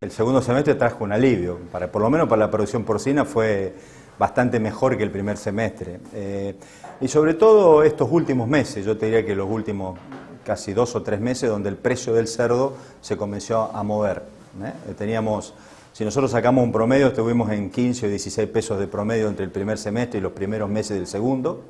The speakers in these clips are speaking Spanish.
El segundo semestre trajo un alivio, por lo menos para la producción porcina fue bastante mejor que el primer semestre. Y sobre todo estos últimos meses, yo te diría que los últimos casi 2 o 3 meses, donde el precio del cerdo se comenzó a mover. Si nosotros sacamos un promedio, estuvimos en 15 o 16 pesos de promedio entre el primer semestre y los primeros meses del segundo.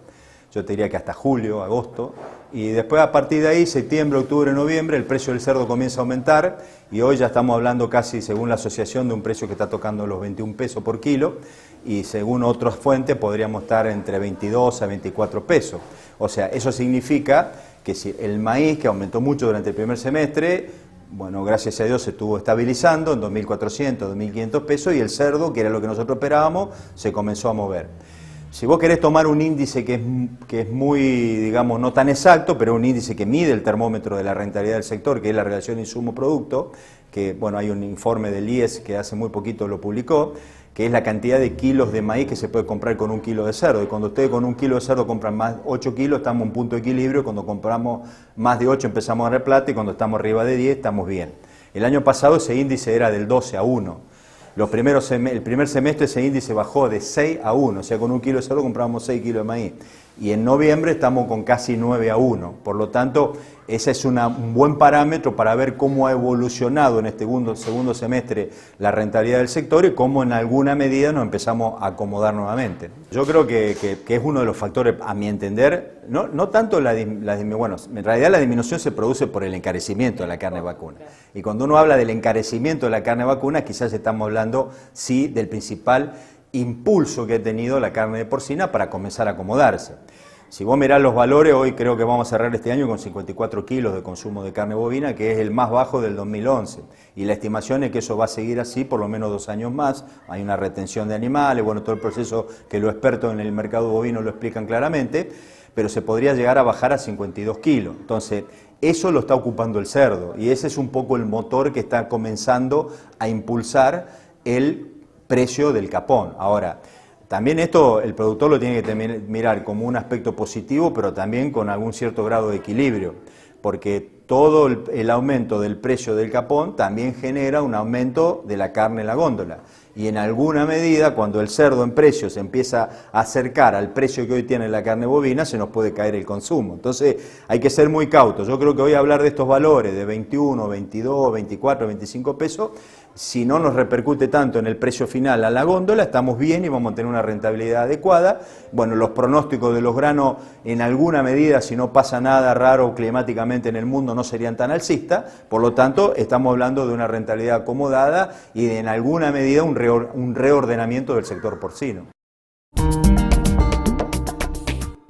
Yo te diría que hasta julio, agosto, y después a partir de ahí, septiembre, octubre, noviembre, el precio del cerdo comienza a aumentar y hoy ya estamos hablando casi, según la asociación, de un precio que está tocando los 21 pesos por kilo y según otras fuentes podríamos estar entre 22 a 24 pesos. O sea, eso significa que si el maíz, que aumentó mucho durante el primer semestre, bueno, gracias a Dios se estuvo estabilizando en 2.400, 2.500 pesos y el cerdo, que era lo que nosotros esperábamos, se comenzó a mover. Si vos querés tomar un índice que es muy, digamos, no tan exacto, pero un índice que mide el termómetro de la rentabilidad del sector, que es la relación insumo-producto, que, bueno, hay un informe del IES que hace muy poquito lo publicó, que es la cantidad de kilos de maíz que se puede comprar con 1 kilo de cerdo. Y cuando ustedes con 1 kilo de cerdo compran más 8 kilos, estamos en un punto de equilibrio. Cuando compramos más de 8 empezamos a ganar plata y cuando estamos arriba de 10 estamos bien. El año pasado ese índice era del 12 a 1. El primer semestre ese índice bajó de 6 a 1, o sea, con 1 kilo de cerdo comprábamos 6 kilos de maíz. Y en noviembre estamos con casi 9 a 1. Por lo tanto, ese es un buen parámetro para ver cómo ha evolucionado en este segundo semestre la rentabilidad del sector y cómo en alguna medida nos empezamos a acomodar nuevamente. Yo creo que es uno de los factores, a mi entender, no tanto bueno, en realidad la disminución se produce por el encarecimiento de la carne vacuna. Y cuando uno habla del encarecimiento de la carne vacuna, quizás estamos hablando, sí, del principal impulso que ha tenido la carne de porcina para comenzar a acomodarse. Si vos mirás los valores, hoy creo que vamos a cerrar este año con 54 kilos de consumo de carne bovina, que es el más bajo del 2011. Y la estimación es que eso va a seguir así por lo menos 2 años más. Hay una retención de animales, bueno, todo el proceso que los expertos en el mercado bovino lo explican claramente, pero se podría llegar a bajar a 52 kilos. Entonces, eso lo está ocupando el cerdo y ese es un poco el motor que está comenzando a impulsar el precio del capón. Ahora, también esto el productor lo tiene que mirar como un aspecto positivo, pero también con algún cierto grado de equilibrio, porque todo el aumento del precio del capón también genera un aumento de la carne en la góndola. Y en alguna medida, cuando el cerdo en precio se empieza a acercar al precio que hoy tiene la carne bovina, se nos puede caer el consumo. Entonces hay que ser muy cautos. Yo creo que hoy hablar de estos valores de 21, 22, 24, 25 pesos, si no nos repercute tanto en el precio final a la góndola, estamos bien y vamos a tener una rentabilidad adecuada. Bueno, los pronósticos de los granos en alguna medida, si no pasa nada raro climáticamente en el mundo, no serían tan alcistas. Por lo tanto, estamos hablando de una rentabilidad acomodada y en alguna medida un reordenamiento del sector porcino.